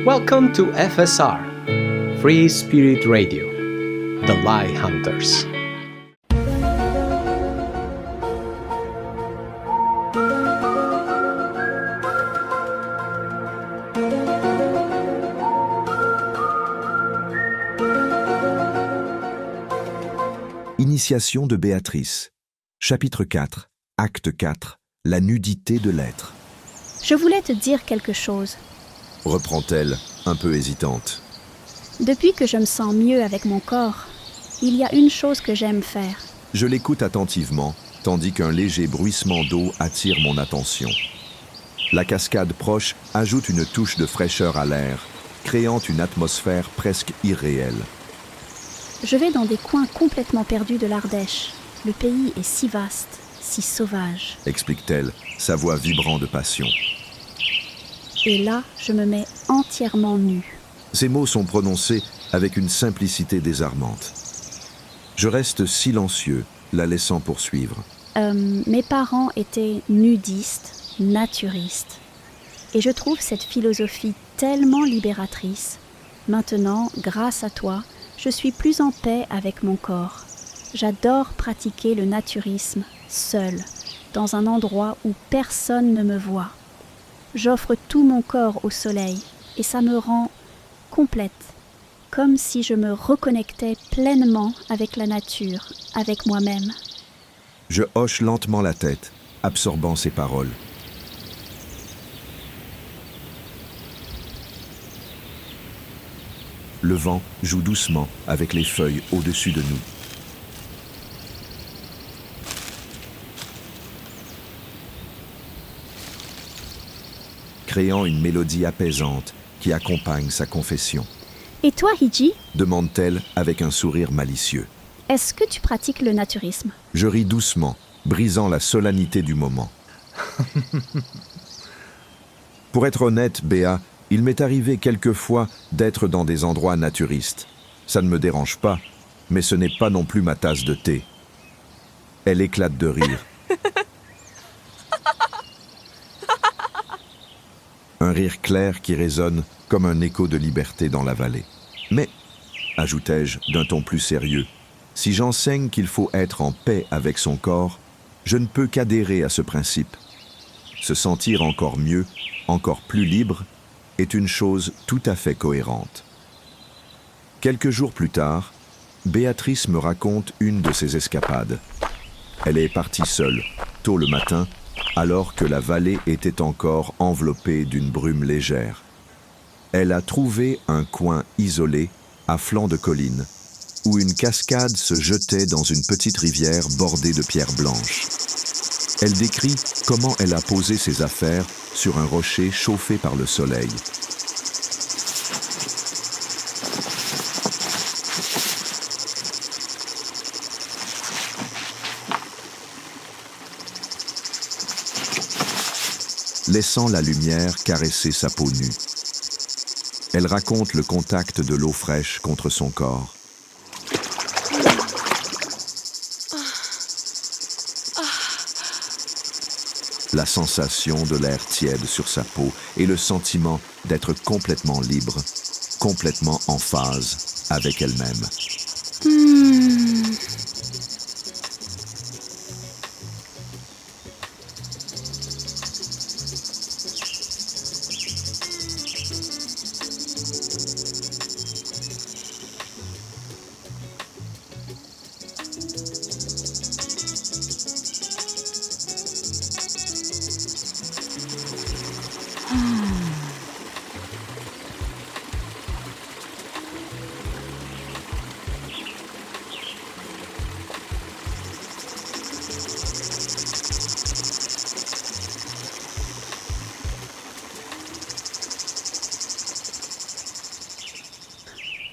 Welcome to FSR, Free Spirit Radio, The Light Hunters. Initiation de Béatrice. Chapitre 4, Acte 4, la nudité de l'être. Je voulais te dire quelque chose. Reprend-elle, un peu hésitante. Depuis que je me sens mieux avec mon corps, il y a une chose que j'aime faire. Je l'écoute attentivement, tandis qu'un léger bruissement d'eau attire mon attention. La cascade proche ajoute une touche de fraîcheur à l'air, créant une atmosphère presque irréelle. Je vais dans des coins complètement perdus de l'Ardèche. Le pays est si vaste, si sauvage. Explique-t-elle, sa voix vibrant de passion. Et là, je me mets entièrement nue. Ces mots sont prononcés avec une simplicité désarmante. Je reste silencieux, la laissant poursuivre. Mes parents étaient nudistes, naturistes. Et je trouve cette philosophie tellement libératrice. Maintenant, grâce à toi, je suis plus en paix avec mon corps. J'adore pratiquer le naturisme, seule, dans un endroit où personne ne me voit. J'offre tout mon corps au soleil et ça me rend complète, comme si je me reconnectais pleinement avec la nature, avec moi-même. Je hoche lentement la tête, absorbant ses paroles. Le vent joue doucement avec les feuilles au-dessus de nous. Créant une mélodie apaisante qui accompagne sa confession. Et toi, Hiji, Demande-t-elle avec un sourire malicieux. est-ce que tu pratiques le naturisme ? Je ris doucement, brisant la solennité du moment. Pour être honnête, Béa, il m'est arrivé quelquefois d'être dans des endroits naturistes. Ça ne me dérange pas, mais ce n'est pas non plus ma tasse de thé. Elle éclate de rire. Un rire clair qui résonne comme un écho de liberté dans la vallée. Mais, ajoutai-je d'un ton plus sérieux, si j'enseigne qu'il faut être en paix avec son corps, je ne peux qu'adhérer à ce principe. Se sentir encore mieux, encore plus libre, est une chose tout à fait cohérente. Quelques jours plus tard, Béatrice me raconte une de ses escapades. Elle est partie seule, tôt le matin, alors que la vallée était encore enveloppée d'une brume légère. Elle a trouvé un coin isolé, à flanc de colline, où une cascade se jetait dans une petite rivière bordée de pierres blanches. Elle décrit comment elle a posé ses affaires sur un rocher chauffé par le soleil. Laissant la lumière caresser sa peau nue. Elle raconte le contact de l'eau fraîche contre son corps. La sensation de l'air tiède sur sa peau et le sentiment d'être complètement libre, complètement en phase avec elle-même.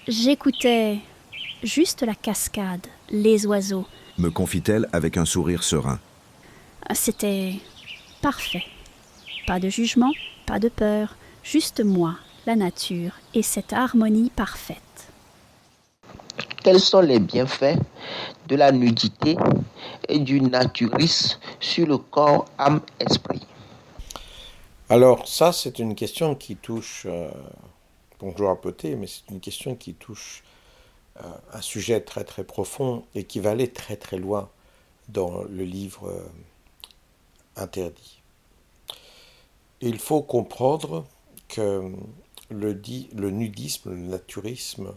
J'écoutais juste la cascade, les oiseaux. Me confie-t-elle avec un sourire serein. C'était parfait. Pas de jugement, pas de peur, juste moi, la nature et cette harmonie parfaite. Quels sont les bienfaits de la nudité et du naturisme sur le corps, âme, esprit? Alors ça, c'est une question qui touche Bonjour à Poté, mais c'est une question qui touche un sujet très très profond et qui va aller très très loin dans le livre interdit. Il faut comprendre que le nudisme, le naturisme,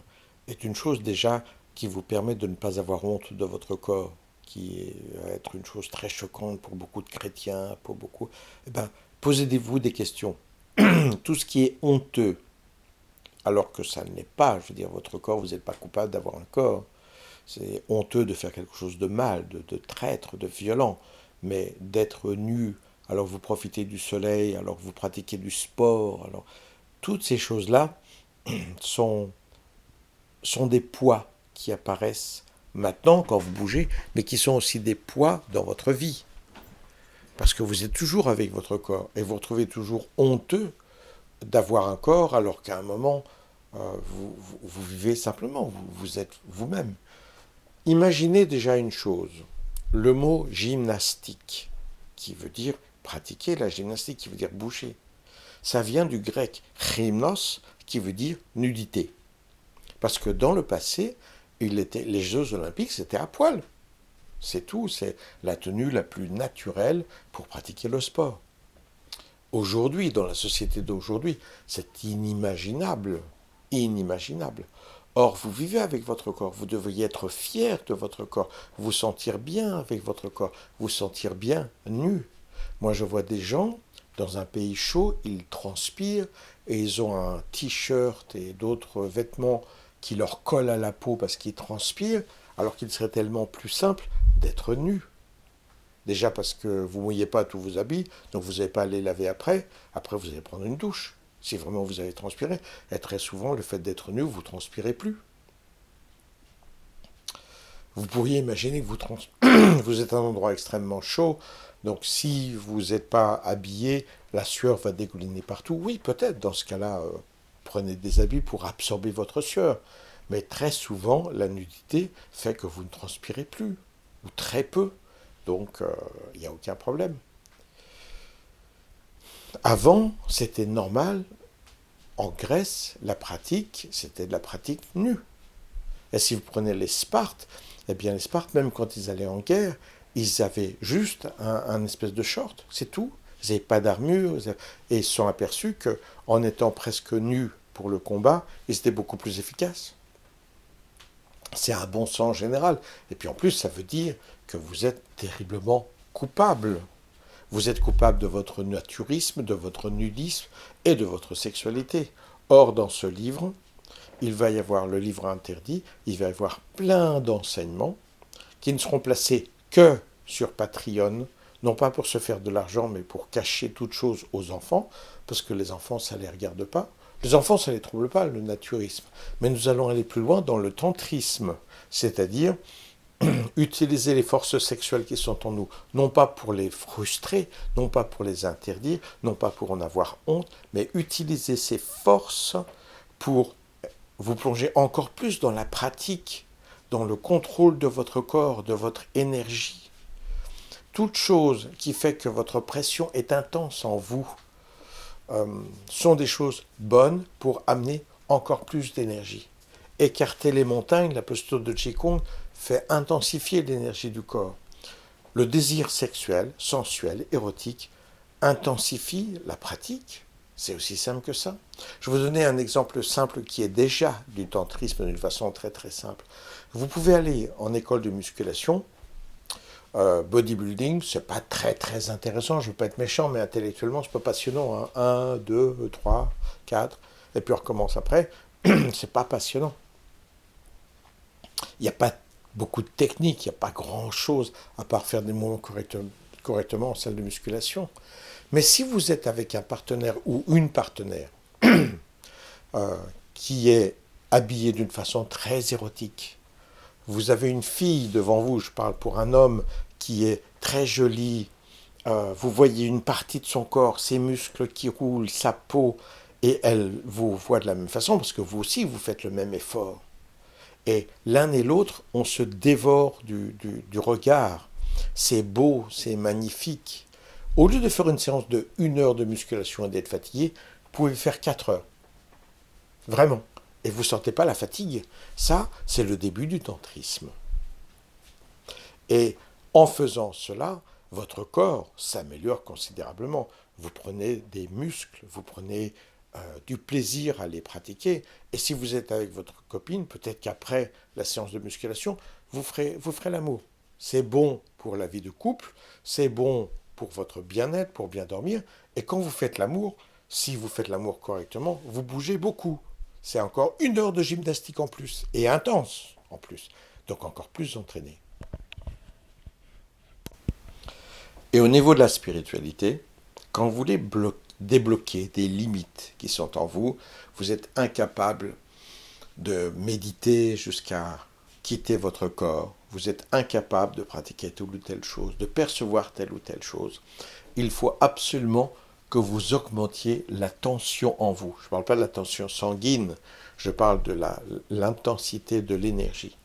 est une chose déjà qui vous permet de ne pas avoir honte de votre corps, qui va être une chose très choquante pour beaucoup de chrétiens, pour beaucoup. Eh ben, posez-vous des questions. Tout ce qui est honteux, alors que ça ne l'est pas, je veux dire, votre corps, vous n'êtes pas coupable d'avoir un corps. C'est honteux de faire quelque chose de mal, de traître, de violent, mais d'être nu, alors vous profitez du soleil, alors vous pratiquez du sport, alors toutes ces choses-là sont, sont des poids qui apparaissent maintenant quand vous bougez, mais qui sont aussi des poids dans votre vie. Parce que vous êtes toujours avec votre corps et vous retrouvez toujours honteux d'avoir un corps alors qu'à un moment, vous vivez simplement, vous êtes vous-même. Imaginez déjà une chose, le mot gymnastique, qui veut dire pratiquer la gymnastique, qui veut dire bouger. Ça vient du grec gymnos, qui veut dire nudité. Parce que dans le passé, les Jeux Olympiques, c'était à poil. C'est tout, c'est la tenue la plus naturelle pour pratiquer le sport. Aujourd'hui, dans la société d'aujourd'hui, c'est inimaginable. Inimaginable. Or, vous vivez avec votre corps, vous devriez être fier de votre corps, vous sentir bien avec votre corps, vous sentir bien nu. Moi, je vois des gens, dans un pays chaud, ils transpirent et ils ont un t-shirt et d'autres vêtements qui leur collent à la peau parce qu'ils transpirent, alors qu'il serait tellement plus simple d'être nu. Déjà parce que vous ne mouillez pas tous vos habits, donc vous n'avez pas à les laver après vous allez prendre une douche. Si vraiment vous avez transpiré, et très souvent, le fait d'être nu, vous ne transpirez plus. Vous pourriez imaginer que vous êtes à un endroit extrêmement chaud, donc si vous n'êtes pas habillé, la sueur va dégouliner partout. Oui, peut-être, dans ce cas-là, prenez des habits pour absorber votre sueur. Mais très souvent, la nudité fait que vous ne transpirez plus, ou très peu. Donc, il n'y a aucun problème. Avant, c'était normal. En Grèce, la pratique, c'était de la pratique nue. Et si vous prenez les Spartes, eh bien les Spartes, même quand ils allaient en guerre, ils avaient juste un espèce de short, c'est tout. Ils n'avaient pas d'armure, et ils se sont aperçus qu'en étant presque nus pour le combat, ils étaient beaucoup plus efficaces. C'est un bon sens général. Et puis en plus, ça veut dire que vous êtes terriblement coupable. Vous êtes coupable de votre naturisme, de votre nudisme et de votre sexualité. Or, dans ce livre, il va y avoir le livre interdit, il va y avoir plein d'enseignements qui ne seront placés que sur Patreon, non pas pour se faire de l'argent, mais pour cacher toute chose aux enfants, parce que les enfants, ça ne les regarde pas. Les enfants, ça ne les trouble pas, le naturisme. Mais nous allons aller plus loin dans le tantrisme, c'est-à-dire utiliser les forces sexuelles qui sont en nous, non pas pour les frustrer, non pas pour les interdire, non pas pour en avoir honte, mais utiliser ces forces pour vous plonger encore plus dans la pratique, dans le contrôle de votre corps, de votre énergie. Toute chose qui fait que votre pression est intense en vous sont des choses bonnes pour amener encore plus d'énergie. Écarter les montagnes, la posture de Qigong, fait intensifier l'énergie du corps. Le désir sexuel, sensuel, érotique, intensifie la pratique. C'est aussi simple que ça. Je vais vous donner un exemple simple qui est déjà du tantrisme d'une façon très très simple. Vous pouvez aller en école de musculation, bodybuilding, c'est pas très très intéressant, je ne veux pas être méchant, mais intellectuellement c'est pas passionnant. 1, 2, 3, 4, et puis on recommence après. C'est pas passionnant. Il n'y a pas beaucoup de techniques, il n'y a pas grand-chose à part faire des mouvements correctement en salle de musculation. Mais si vous êtes avec un partenaire ou une partenaire qui est habillée d'une façon très érotique, vous avez une fille devant vous, je parle pour un homme qui est très joli, vous voyez une partie de son corps, ses muscles qui roulent, sa peau, et elle vous voit de la même façon, parce que vous aussi, vous faites le même effort. Et l'un et l'autre, on se dévore du regard. C'est beau, c'est magnifique. Au lieu de faire une séance de 1 heure de musculation et d'être fatigué, vous pouvez faire 4 heures. Vraiment. Et vous ne sentez pas la fatigue. Ça, c'est le début du tantrisme. Et en faisant cela, votre corps s'améliore considérablement. Vous prenez des muscles, vous prenez du plaisir à les pratiquer. Et si vous êtes avec votre copine, peut-être qu'après la séance de musculation, vous ferez l'amour. C'est bon pour la vie de couple, c'est bon pour votre bien-être, pour bien dormir. Et quand vous faites l'amour, si vous faites l'amour correctement, vous bougez beaucoup. C'est encore 1 heure de gymnastique en plus, et intense en plus. Donc encore plus entraîné. Et au niveau de la spiritualité, quand vous voulez débloquer des limites qui sont en vous, vous êtes incapable de méditer jusqu'à quitter votre corps, vous êtes incapable de pratiquer telle ou telle chose, de percevoir telle ou telle chose. Il faut absolument que vous augmentiez la tension en vous. Je ne parle pas de la tension sanguine, je parle de l'intensité de l'énergie.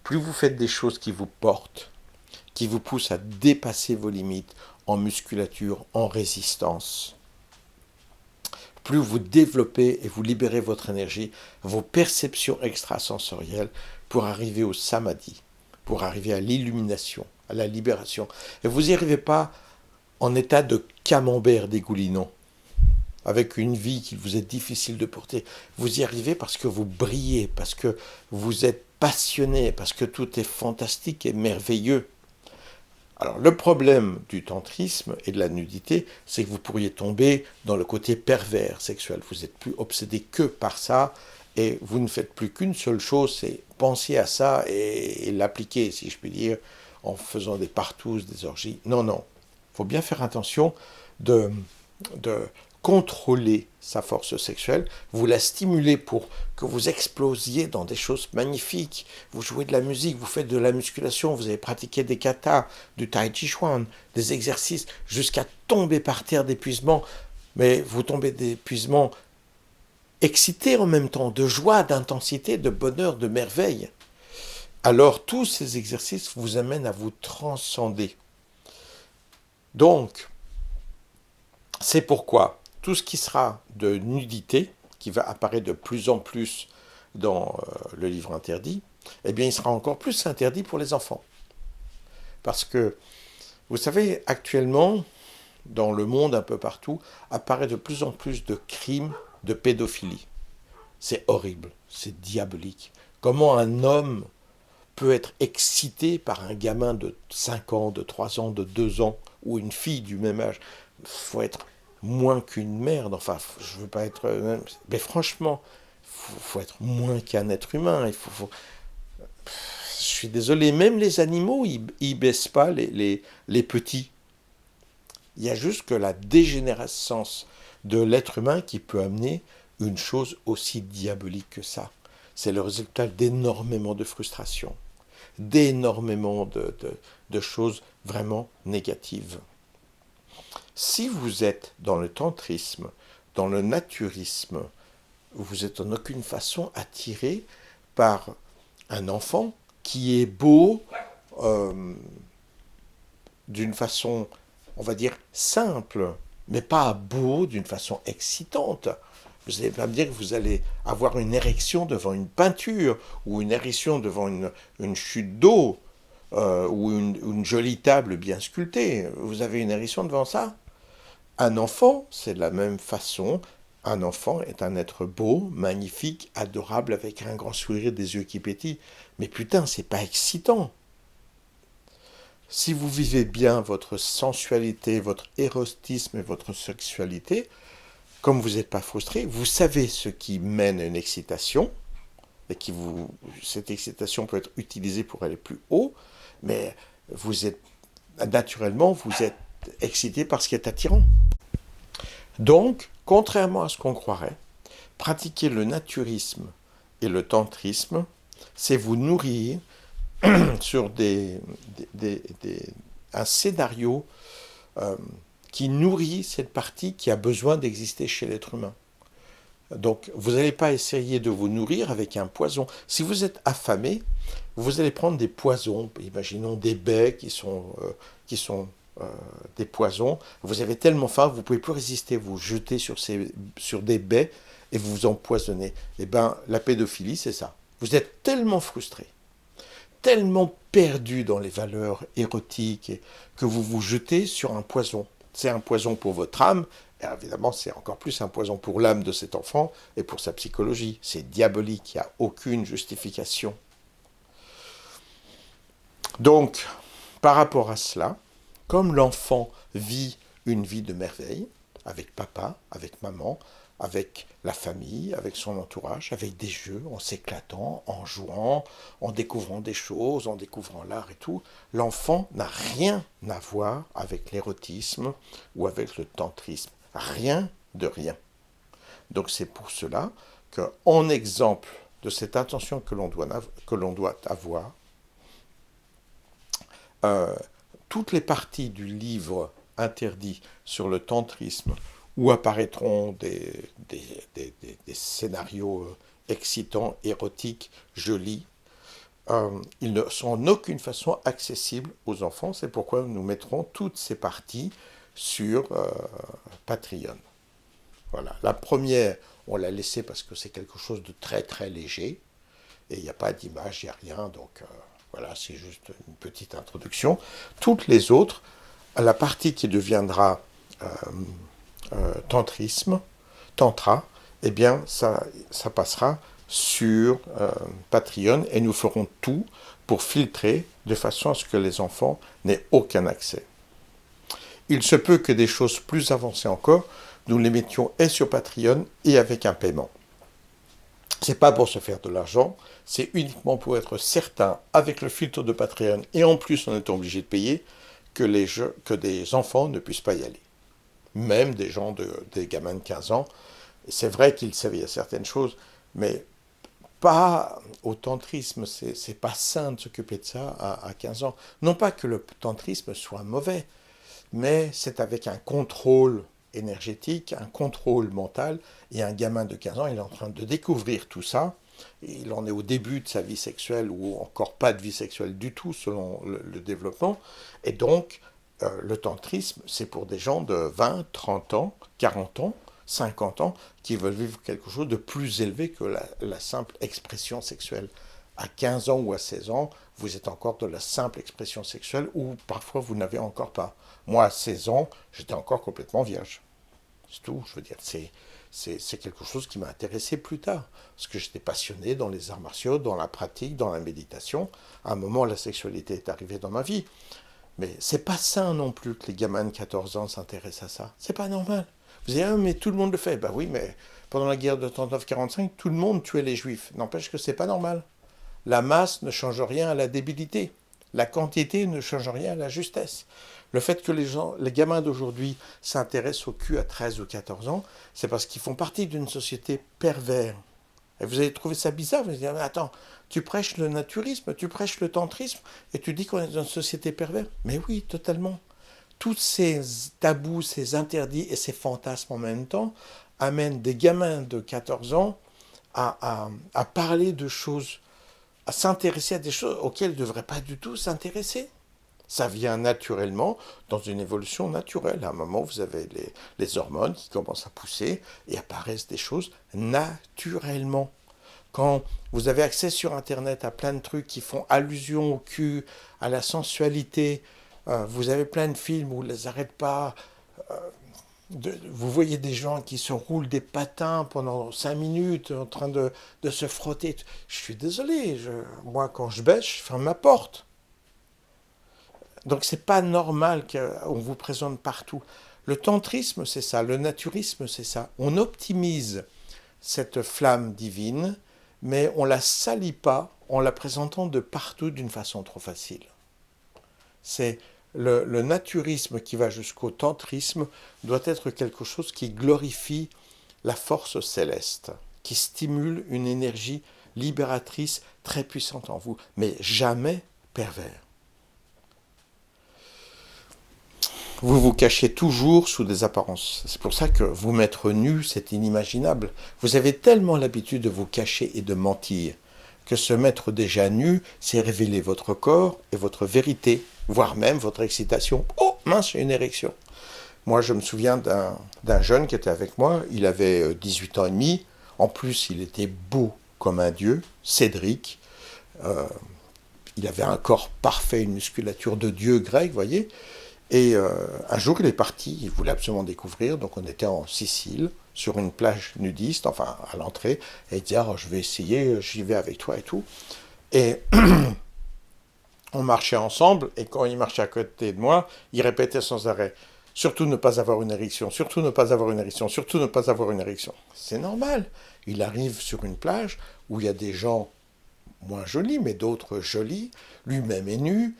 Plus vous faites des choses qui vous portent, qui vous poussent à dépasser vos limites en musculature, en résistance, plus vous développez et vous libérez votre énergie, vos perceptions extrasensorielles pour arriver au samadhi, pour arriver à l'illumination, à la libération. Et vous n'y arrivez pas en état de camembert dégoulinant, avec une vie qu'il vous est difficile de porter. Vous y arrivez parce que vous brillez, parce que vous êtes passionné, parce que tout est fantastique et merveilleux. Alors, le problème du tantrisme et de la nudité, c'est que vous pourriez tomber dans le côté pervers sexuel. Vous n'êtes plus obsédé que par ça, et vous ne faites plus qu'une seule chose, c'est penser à ça et l'appliquer, si je puis dire, en faisant des partouzes, des orgies. Non, non. Il faut bien faire attention de contrôler sa force sexuelle, vous la stimulez pour que vous explosiez dans des choses magnifiques. Vous jouez de la musique, vous faites de la musculation, vous avez pratiqué des katas, du tai chi chuan, des exercices jusqu'à tomber par terre d'épuisement. Mais vous tombez d'épuisement excité en même temps, de joie, d'intensité, de bonheur, de merveille. Alors tous ces exercices vous amènent à vous transcender. Donc, c'est pourquoi tout ce qui sera de nudité, qui va apparaître de plus en plus dans le livre interdit, eh bien il sera encore plus interdit pour les enfants. Parce que, vous savez, actuellement, dans le monde un peu partout, apparaît de plus en plus de crimes de pédophilie. C'est horrible, c'est diabolique. Comment un homme peut être excité par un gamin de 5 ans, de 3 ans, de 2 ans, ou une fille du même âge? Il faut être moins qu'une merde, enfin, je veux pas être... Mais franchement, faut être moins qu'un être humain, je suis désolé, même les animaux, ils baissent pas les petits. Il y a juste que la dégénérescence de l'être humain qui peut amener une chose aussi diabolique que ça. C'est le résultat d'énormément de frustration, d'énormément de choses vraiment négatives. Si vous êtes dans le tantrisme, dans le naturisme, vous êtes en aucune façon attiré par un enfant qui est beau d'une façon, on va dire, simple, mais pas beau d'une façon excitante. Vous n'allez pas me dire que vous allez avoir une érection devant une peinture ou une érection devant une chute d'eau ou une jolie table bien sculptée. Vous avez une érection devant ça? Un enfant, c'est de la même façon. Un enfant est un être beau, magnifique, adorable, avec un grand sourire, des yeux qui pétillent. Mais putain, c'est pas excitant. Si vous vivez bien votre sensualité, votre érotisme et votre sexualité, comme vous n'êtes pas frustré, vous savez ce qui mène à une excitation, et cette excitation peut être utilisée pour aller plus haut, mais naturellement, vous êtes excité par ce qui est attirant. Donc, contrairement à ce qu'on croirait, pratiquer le naturisme et le tantrisme, c'est vous nourrir sur un scénario qui nourrit cette partie qui a besoin d'exister chez l'être humain. Donc, vous n'allez pas essayer de vous nourrir avec un poison. Si vous êtes affamé, vous allez prendre des poisons, imaginons des baies qui sont des poisons, vous avez tellement faim, vous ne pouvez plus résister, vous vous jetez sur des baies et vous vous empoisonnez. Eh bien, la pédophilie, c'est ça. Vous êtes tellement frustré, tellement perdu dans les valeurs érotiques que vous vous jetez sur un poison. C'est un poison pour votre âme, et évidemment c'est encore plus un poison pour l'âme de cet enfant et pour sa psychologie. C'est diabolique, il n'y a aucune justification. Donc, par rapport à cela, comme l'enfant vit une vie de merveille, avec papa, avec maman, avec la famille, avec son entourage, avec des jeux, en s'éclatant, en jouant, en découvrant des choses, en découvrant l'art et tout, l'enfant n'a rien à voir avec l'érotisme ou avec le tantrisme. Rien de rien. Donc c'est pour cela qu'en exemple de cette attention que l'on doit avoir, toutes les parties du livre interdit sur le tantrisme où apparaîtront des scénarios excitants, érotiques, jolis, ils ne sont en aucune façon accessibles aux enfants. C'est pourquoi nous mettrons toutes ces parties sur Patreon. Voilà. La première, on l'a laissée parce que c'est quelque chose de très très léger, et il n'y a pas d'image, il n'y a rien, donc voilà, c'est juste une petite introduction. Toutes les autres, la partie qui deviendra tantrisme, tantra, eh bien ça passera sur Patreon et nous ferons tout pour filtrer de façon à ce que les enfants n'aient aucun accès. Il se peut que des choses plus avancées encore, nous les mettions et sur Patreon et avec un paiement. C'est pas pour se faire de l'argent, c'est uniquement pour être certain, avec le filtre de Patreon, et en plus en étant obligé de payer, que des enfants ne puissent pas y aller. Même des gamins de 15 ans. C'est vrai qu'ils savaient certaines choses, mais pas au tantrisme. C'est pas sain de s'occuper de ça à 15 ans. Non pas que le tantrisme soit mauvais, mais c'est avec un contrôle énergétique, un contrôle mental, et un gamin de 15 ans, il est en train de découvrir tout ça, il en est au début de sa vie sexuelle, ou encore pas de vie sexuelle du tout, selon le développement, et donc, le tantrisme, c'est pour des gens de 20, 30 ans, 40 ans, 50 ans, qui veulent vivre quelque chose de plus élevé que la simple expression sexuelle. À 15 ans ou à 16 ans, vous êtes encore de la simple expression sexuelle, ou parfois vous n'avez encore pas. Moi, à 16 ans, j'étais encore complètement vierge. C'est tout, je veux dire, c'est quelque chose qui m'a intéressé plus tard, parce que j'étais passionné dans les arts martiaux, dans la pratique, dans la méditation. À un moment, la sexualité est arrivée dans ma vie. Mais c'est pas sain non plus que les gamins de 14 ans s'intéressent à ça. C'est pas normal. Vous dites, ah, mais tout le monde le fait. Ben oui, mais pendant la guerre de 39-45, tout le monde tuait les juifs. N'empêche que c'est pas normal. La masse ne change rien à la débilité. La quantité ne change rien à la justesse. Le fait que les gamins d'aujourd'hui s'intéressent au cul à 13 ou 14 ans, c'est parce qu'ils font partie d'une société perverse. Et vous allez trouver ça bizarre, vous allez dire, mais attends, tu prêches le naturisme, tu prêches le tantrisme, et tu dis qu'on est dans une société perverse. Mais oui, totalement. Tous ces tabous, ces interdits et ces fantasmes en même temps amènent des gamins de 14 ans à parler de choses, à s'intéresser à des choses auxquelles ils ne devraient pas du tout s'intéresser. Ça vient naturellement, dans une évolution naturelle. À un moment, vous avez les hormones qui commencent à pousser et apparaissent des choses naturellement. Quand vous avez accès sur Internet à plein de trucs qui font allusion au cul, à la sensualité, vous avez plein de films où ils ne les arrêtent pas. Vous voyez des gens qui se roulent des patins pendant 5 minutes en train de se frotter. Je suis désolé, moi quand je baisse, je ferme ma porte. Donc c'est pas normal qu'on vous présente partout. Le tantrisme, c'est ça. Le naturisme, c'est ça. On optimise cette flamme divine, mais on la salit pas en la présentant de partout d'une façon trop facile. C'est le naturisme qui va jusqu'au tantrisme doit être quelque chose qui glorifie la force céleste, qui stimule une énergie libératrice très puissante en vous, mais jamais pervers. Vous vous cachez toujours sous des apparences. C'est pour ça que vous mettre nu, c'est inimaginable. Vous avez tellement l'habitude de vous cacher et de mentir que se mettre déjà nu, c'est révéler votre corps et votre vérité, voire même votre excitation. Oh, mince, j'ai une érection. Moi, je me souviens d'un jeune qui était avec moi, il avait 18 ans et demi, en plus, il était beau comme un dieu, Cédric, il avait un corps parfait, une musculature de dieu grec, vous voyez. Et un jour, il est parti, il voulait absolument découvrir, donc on était en Sicile, sur une plage nudiste, enfin à l'entrée, et il dit, ah, je vais essayer, j'y vais avec toi et tout. Et on marchait ensemble, et quand il marchait à côté de moi, il répétait sans arrêt, surtout ne pas avoir une érection, surtout ne pas avoir une érection, surtout ne pas avoir une érection. C'est normal, il arrive sur une plage où il y a des gens moins jolis, mais d'autres jolis, lui-même est nu,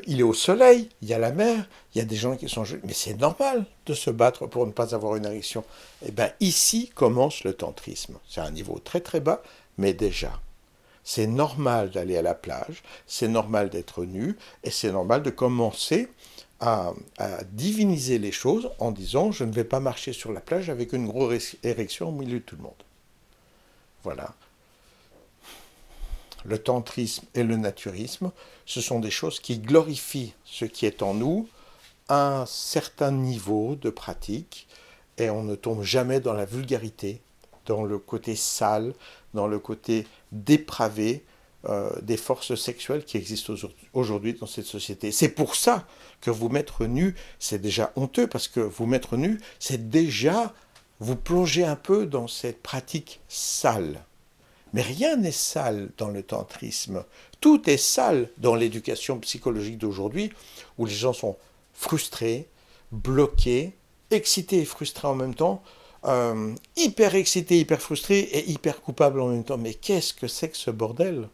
il est au soleil, il y a la mer, il y a des gens qui sont jolis, mais c'est normal de se battre pour ne pas avoir une érection. Et bien ici commence le tantrisme. C'est un niveau très très bas, mais déjà. C'est normal d'aller à la plage, c'est normal d'être nu, et c'est normal de commencer à diviniser les choses en disant « je ne vais pas marcher sur la plage avec une grosse érection au milieu de tout le monde ». Voilà. Le tantrisme et le naturisme, ce sont des choses qui glorifient ce qui est en nous à un certain niveau de pratique, et on ne tombe jamais dans la vulgarité, dans le côté sale, dans le côté dépravé des forces sexuelles qui existent aujourd'hui dans cette société. C'est pour ça que vous mettre nu, c'est déjà honteux, parce que vous mettre nu, c'est déjà vous plonger un peu dans cette pratique sale. Mais rien n'est sale dans le tantrisme. Tout est sale dans l'éducation psychologique d'aujourd'hui, où les gens sont frustrés, bloqués, excités et frustrés en même temps, hyper excités, hyper frustrés et hyper coupables en même temps. Mais qu'est-ce que c'est que ce bordel ?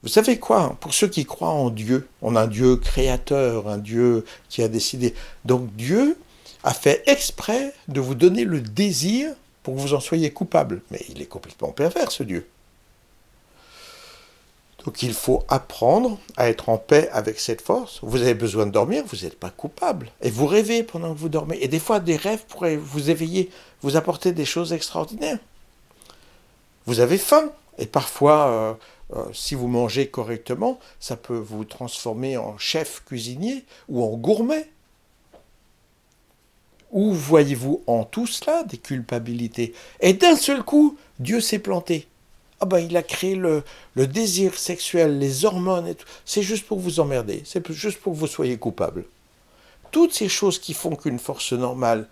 Vous savez quoi ? Pour ceux qui croient en Dieu, on a un Dieu créateur, un Dieu qui a décidé. Donc Dieu a fait exprès de vous donner le désir pour que vous en soyez coupable. Mais il est complètement pervers, ce Dieu. Donc il faut apprendre à être en paix avec cette force. Vous avez besoin de dormir, vous n'êtes pas coupable. Et vous rêvez pendant que vous dormez. Et des fois, des rêves pourraient vous éveiller, vous apporter des choses extraordinaires. Vous avez faim. Et parfois, si vous mangez correctement, ça peut vous transformer en chef cuisinier ou en gourmet. Où voyez-vous en tout cela des culpabilités ? Et d'un seul coup, Dieu s'est planté. Ah ben, il a créé le désir sexuel, les hormones et tout. C'est juste pour vous emmerder, c'est juste pour que vous soyez coupable. Toutes ces choses qui font qu'une force normale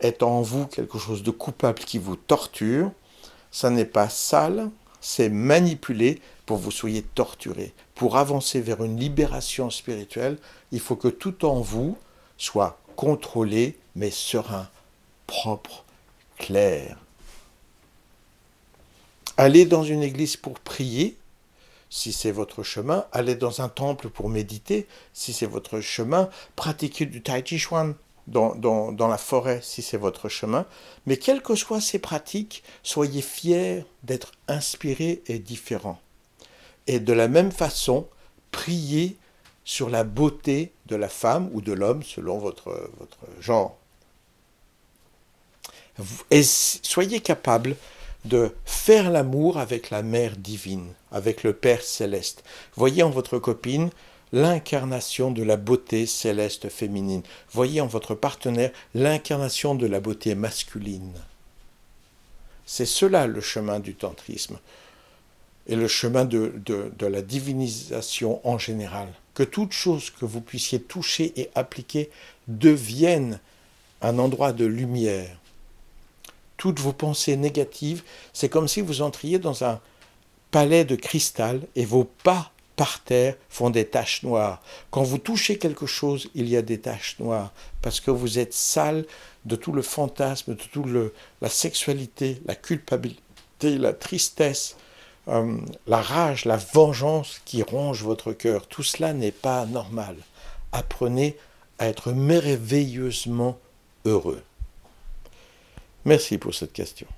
est en vous quelque chose de coupable qui vous torture, ça n'est pas sale, c'est manipulé pour que vous soyez torturé. Pour avancer vers une libération spirituelle, il faut que tout en vous soit contrôlé, mais serein, propre, clair. Allez dans une église pour prier, si c'est votre chemin. Allez dans un temple pour méditer, si c'est votre chemin. Pratiquez du tai chi chuan dans la forêt, si c'est votre chemin. Mais quelles que soient ces pratiques, soyez fiers d'être inspirés et différents. Et de la même façon, priez sur la beauté de la femme ou de l'homme, selon votre genre. Et soyez capables de faire l'amour avec la Mère divine, avec le Père céleste. Voyez en votre copine l'incarnation de la beauté céleste féminine. Voyez en votre partenaire l'incarnation de la beauté masculine. C'est cela le chemin du tantrisme et le chemin de la divinisation en général. Que toute chose que vous puissiez toucher et appliquer devienne un endroit de lumière. Toutes vos pensées négatives, c'est comme si vous entriez dans un palais de cristal et vos pas par terre font des taches noires. Quand vous touchez quelque chose, il y a des taches noires parce que vous êtes sale de tout le fantasme, de toute la sexualité, la culpabilité, la tristesse, la rage, la vengeance qui ronge votre cœur. Tout cela n'est pas normal. Apprenez à être merveilleusement heureux. Merci pour cette question.